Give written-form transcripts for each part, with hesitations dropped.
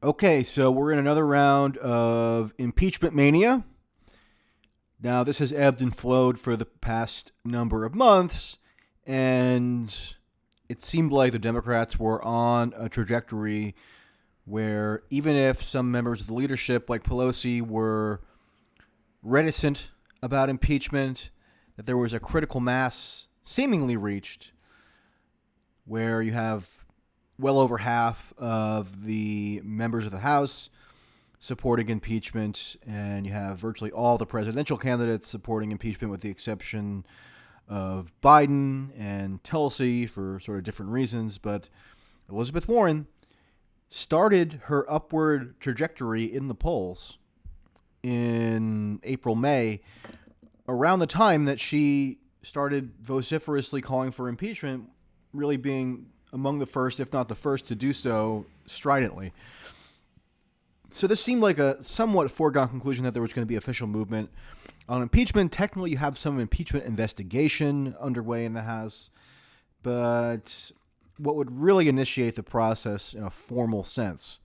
Okay, so we're in another round of impeachment mania. Now, this has ebbed and flowed for the past number of months, and it seemed like the Democrats were on a trajectory where even if some members of the leadership, like Pelosi, were reticent about impeachment, that there was a critical mass seemingly reached where you have well over half of the members of the House supporting impeachment, and you have virtually all the presidential candidates supporting impeachment with the exception of Biden and Tulsi for sort of different reasons. But Elizabeth Warren started her upward trajectory in the polls in April, May, around the time that she started vociferously calling for impeachment, really being among the first, if not the first, to do so stridently. So this seemed like a somewhat foregone conclusion that there was going to be official movement on impeachment. Technically, you have some impeachment investigation underway in the House, but what would really initiate the process in a formal sense,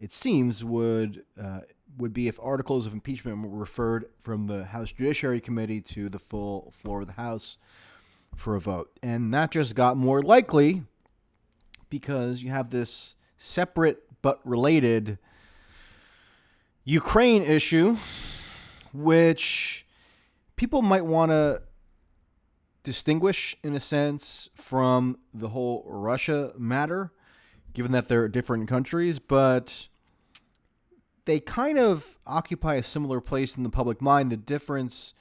it seems, would be if articles of impeachment were referred from the House Judiciary Committee to the full floor of the House for a vote. And that just got more likely because you have this separate but related Ukraine issue, which people might want to distinguish in a sense from the whole Russia matter, given that they're different countries, but they kind of occupy a similar place in the public mind. The difference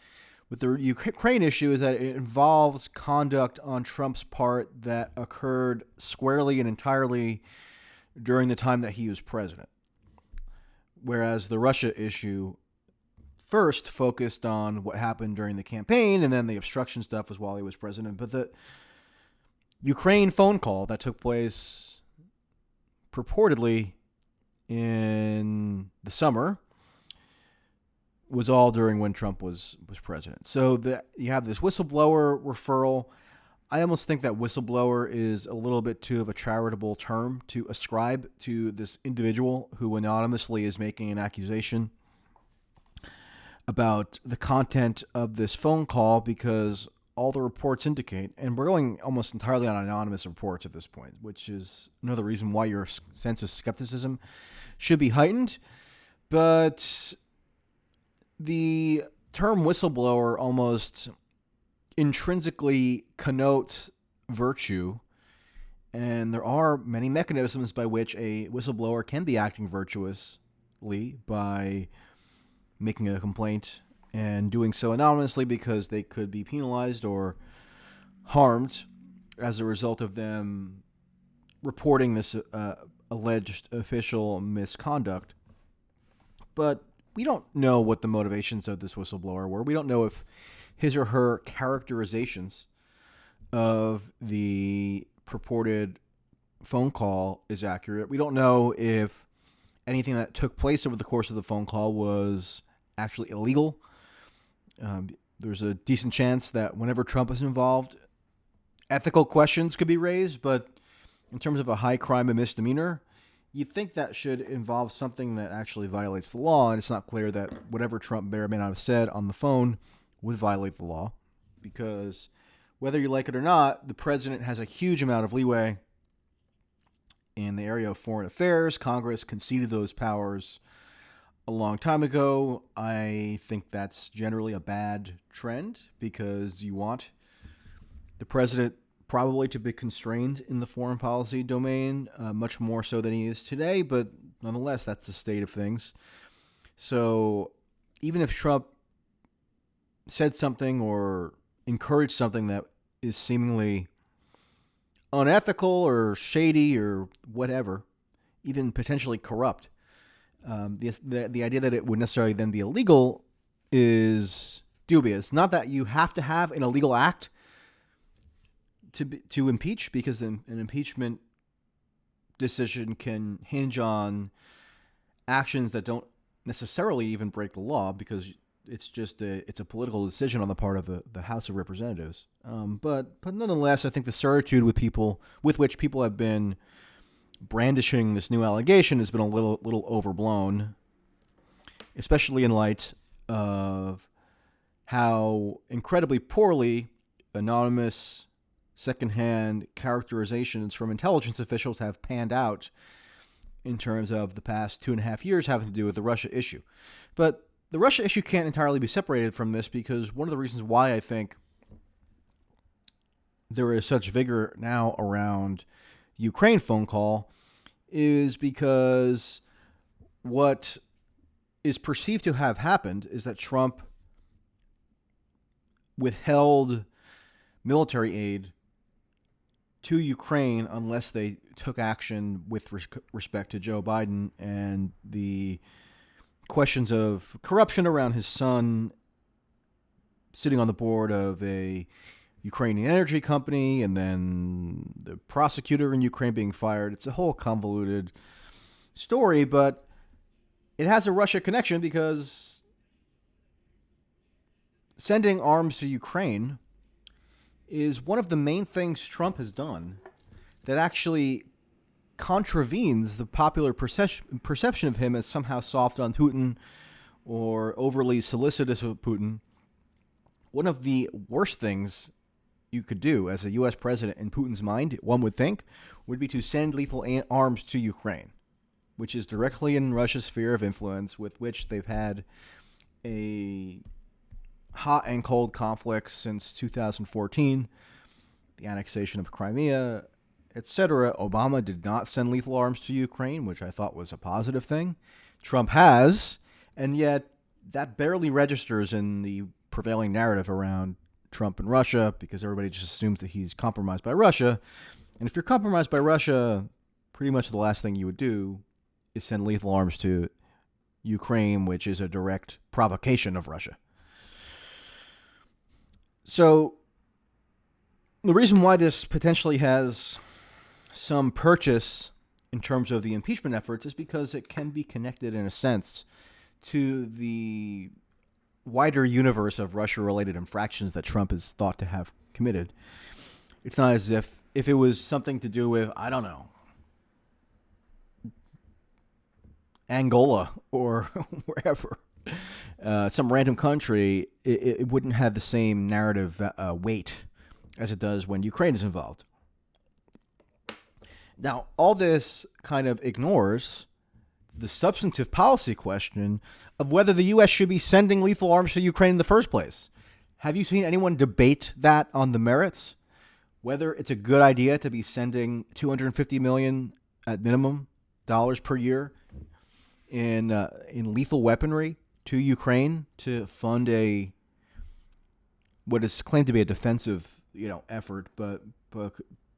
with the Ukraine issue is that it involves conduct on Trump's part that occurred squarely and entirely during the time that he was president. Whereas the Russia issue first focused on what happened during the campaign, and then the obstruction stuff was while he was president. But the Ukraine phone call that took place purportedly in the summer was all during when Trump was president. So you have this whistleblower referral. I almost think that whistleblower is a little bit too of a charitable term to ascribe to this individual who anonymously is making an accusation about the content of this phone call, because all the reports indicate, and we're going almost entirely on anonymous reports at this point, which is another reason why your sense of skepticism should be heightened. But the term whistleblower almost intrinsically connotes virtue, and there are many mechanisms by which a whistleblower can be acting virtuously by making a complaint and doing so anonymously, because they could be penalized or harmed as a result of them reporting this alleged official misconduct. But we don't know what the motivations of this whistleblower were. We don't know if his or her characterizations of the purported phone call is accurate. We don't know if anything that took place over the course of the phone call was actually illegal. There's a decent chance that whenever Trump is involved, ethical questions could be raised, but in terms of a high crime and misdemeanor, you'd think that should involve something that actually violates the law, and it's not clear that whatever Trump may or may not have said on the phone would violate the law, because whether you like it or not, the president has a huge amount of leeway in the area of foreign affairs. Congress conceded those powers a long time ago. I think that's generally a bad trend, because you want the president probably to be constrained in the foreign policy domain, much more so than he is today, but nonetheless, that's the state of things. So even if Trump said something or encouraged something that is seemingly unethical or shady or whatever, even potentially corrupt, the idea that it would necessarily then be illegal is dubious. Not that you have to have an illegal act to impeach, because an impeachment decision can hinge on actions that don't necessarily even break the law, because it's a political decision on the part of the House of Representatives. But nonetheless, I think the certitude with which people have been brandishing this new allegation has been a little overblown, especially in light of how incredibly poorly anonymous secondhand characterizations from intelligence officials have panned out in terms of the past 2.5 years having to do with the Russia issue. But the Russia issue can't entirely be separated from this, because one of the reasons why I think there is such vigor now around Ukraine phone call is because what is perceived to have happened is that Trump withheld military aid to Ukraine unless they took action with respect to Joe Biden and the questions of corruption around his son sitting on the board of a Ukrainian energy company, and then the prosecutor in Ukraine being fired. It's a whole convoluted story, but it has a Russia connection because sending arms to Ukraine is one of the main things Trump has done that actually contravenes the popular perception of him as somehow soft on Putin or overly solicitous of Putin. One of the worst things you could do as a U.S. president in Putin's mind, one would think, would be to send lethal arms to Ukraine, which is directly in Russia's sphere of influence, with which they've had a hot and cold conflict since 2014, the annexation of Crimea, etc. Obama did not send lethal arms to Ukraine, which I thought was a positive thing. Trump has, and yet that barely registers in the prevailing narrative around Trump and Russia, because everybody just assumes that he's compromised by Russia. And if you're compromised by Russia, pretty much the last thing you would do is send lethal arms to Ukraine, which is a direct provocation of Russia. So the reason why this potentially has some purchase in terms of the impeachment efforts is because it can be connected in a sense to the wider universe of Russia-related infractions that Trump is thought to have committed. It's not as if it was something to do with, I don't know, Angola or wherever, some random country, it wouldn't have the same narrative weight as it does when Ukraine is involved. Now, all this kind of ignores the substantive policy question of whether the U.S. should be sending lethal arms to Ukraine in the first place. Have you seen anyone debate that on the merits? Whether it's a good idea to be sending $250 million at minimum dollars per year in lethal weaponry to Ukraine to fund what is claimed to be a defensive effort, but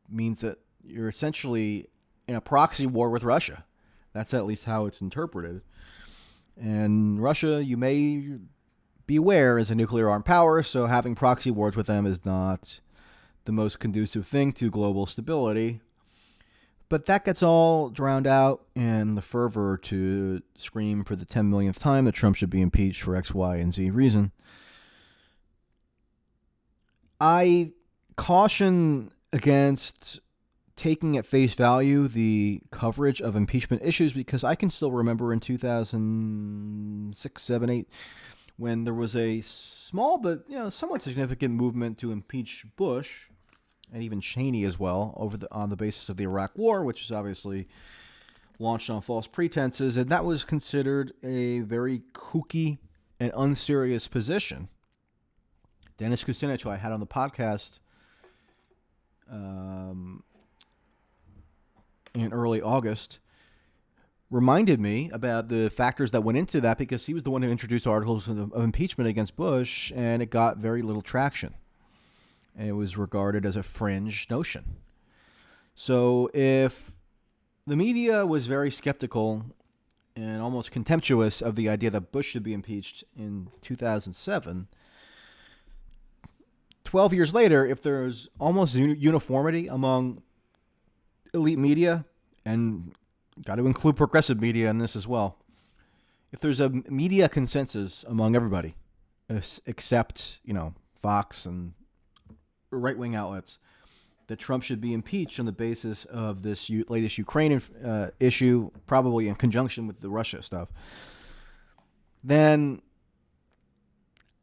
means that you're essentially in a proxy war with Russia. That's at least how it's interpreted. And Russia, you may be aware, is a nuclear armed power, so having proxy wars with them is not the most conducive thing to global stability. But that gets all drowned out in the fervor to scream for the 10 millionth time that Trump should be impeached for X, Y, and Z reason. I caution against taking at face value the coverage of impeachment issues, because I can still remember in 2006, 7, 8, when there was a small but somewhat significant movement to impeach Bush and even Cheney as well on the basis of the Iraq War, which was obviously launched on false pretenses, and that was considered a very kooky and unserious position. Dennis Kucinich, who I had on the podcast in early August, reminded me about the factors that went into that, because he was the one who introduced articles of impeachment against Bush, and it got very little traction. And it was regarded as a fringe notion. So if the media was very skeptical and almost contemptuous of the idea that Bush should be impeached in 2007, 12 years later, if there's almost uniformity among elite media, and got to include progressive media in this as well, if there's a media consensus among everybody, except Fox and right-wing outlets, that Trump should be impeached on the basis of this latest Ukrainian issue, probably in conjunction with the Russia stuff, then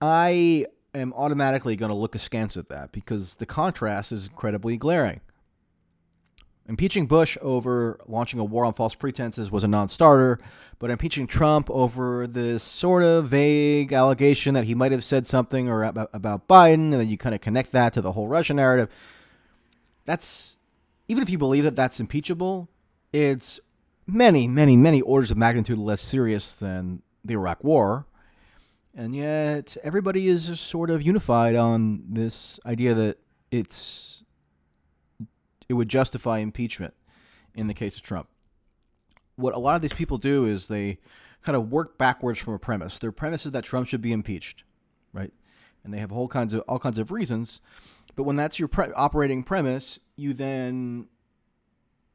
I am automatically going to look askance at that because the contrast is incredibly glaring. Impeaching Bush over launching a war on false pretenses was a non-starter, but impeaching Trump over this sort of vague allegation that he might have said something or about Biden, and then you kind of connect that to the whole Russia narrative, that's, even if you believe that that's impeachable, it's many, many, many orders of magnitude less serious than the Iraq War. And yet everybody is sort of unified on this idea that it would justify impeachment in the case of Trump. What a lot of these people do is they kind of work backwards from a premise. Their premise is that Trump should be impeached, right? And they have all kinds of reasons. But when that's your operating premise, you then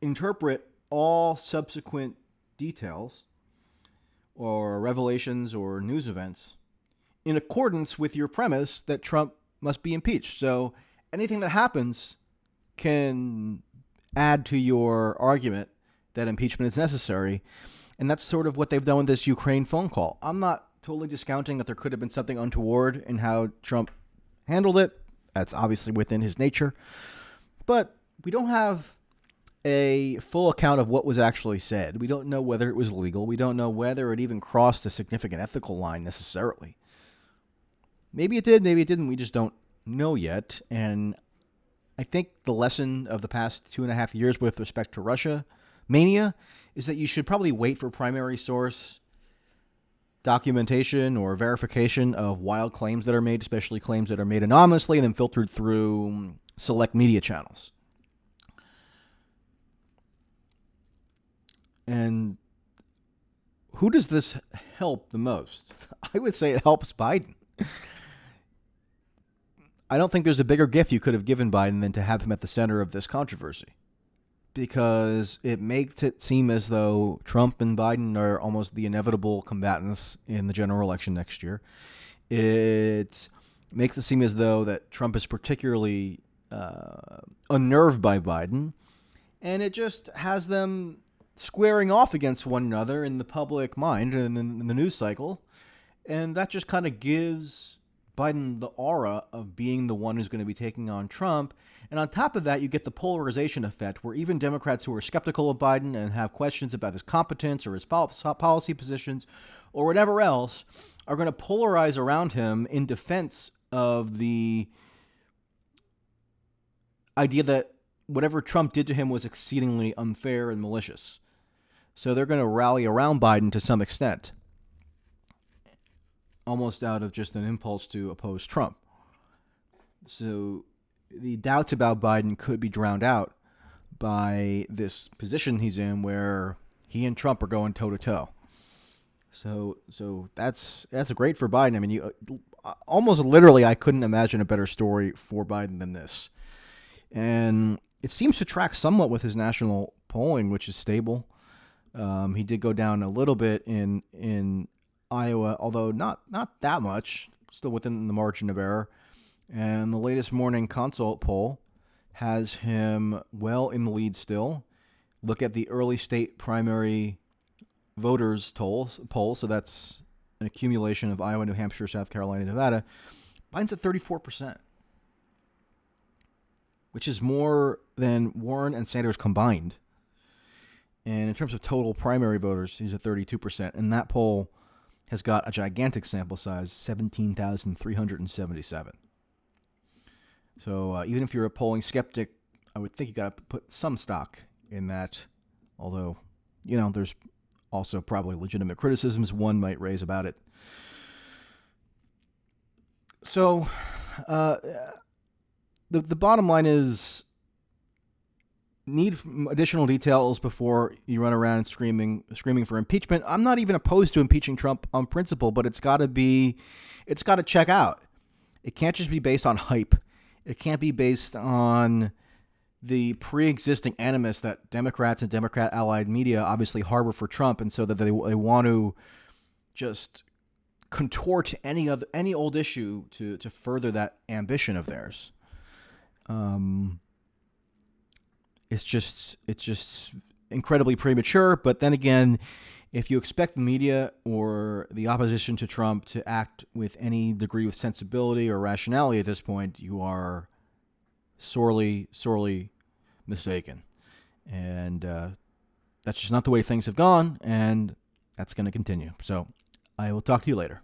interpret all subsequent details or revelations or news events in accordance with your premise that Trump must be impeached. So anything that happens can add to your argument that impeachment is necessary. And that's sort of what they've done with this Ukraine phone call. I'm not totally discounting that there could have been something untoward in how Trump handled it. That's obviously within his nature. But we don't have a full account of what was actually said. We don't know whether it was legal. We don't know whether it even crossed a significant ethical line necessarily. Maybe it did, maybe it didn't. We just don't know yet. And I think the lesson of the past 2.5 years with respect to Russia mania is that you should probably wait for primary source documentation or verification of wild claims that are made, especially claims that are made anonymously and then filtered through select media channels. And who does this help the most? I would say it helps Biden. I don't think there's a bigger gift you could have given Biden than to have him at the center of this controversy, because it makes it seem as though Trump and Biden are almost the inevitable combatants in the general election next year. It makes it seem as though that Trump is particularly unnerved by Biden, and it just has them squaring off against one another in the public mind and in the news cycle, and that just kind of gives Biden the aura of being the one who's going to be taking on Trump. And on top of that, you get the polarization effect where even Democrats who are skeptical of Biden and have questions about his competence or his policy positions or whatever else are going to polarize around him in defense of the idea that whatever Trump did to him was exceedingly unfair and malicious. So they're going to rally around Biden to some extent, almost out of just an impulse to oppose Trump. So the doubts about Biden could be drowned out by this position he's in where he and Trump are going toe-to-toe. So that's great for Biden. I mean, almost literally, I couldn't imagine a better story for Biden than this. And it seems to track somewhat with his national polling, which is stable. He did go down a little bit in Iowa, although not that much, still within the margin of error. And the latest morning consult poll has him well in the lead still. Look at the early state primary voters poll, so that's an accumulation of Iowa, New Hampshire, South Carolina, Nevada. Biden's at 34%, which is more than Warren and Sanders combined. And in terms of total primary voters, he's at 32%. And that poll has got a gigantic sample size, 17,377. So even if you're a polling skeptic, I would think you got to put some stock in that. Although, there's also probably legitimate criticisms one might raise about it. So the bottom line is, need additional details before you run around screaming for impeachment. I'm not even opposed to impeaching Trump on principle, but it's got to check out. It can't just be based on hype. It can't be based on the pre-existing animus that Democrats and Democrat-allied media obviously harbor for Trump, and so that they want to just contort any old issue to further that ambition of theirs. it's just incredibly premature. But then again, if you expect the media or the opposition to Trump to act with any degree of sensibility or rationality at this point, you are sorely, sorely mistaken. And that's just not the way things have gone, and that's going to continue. So I will talk to you later.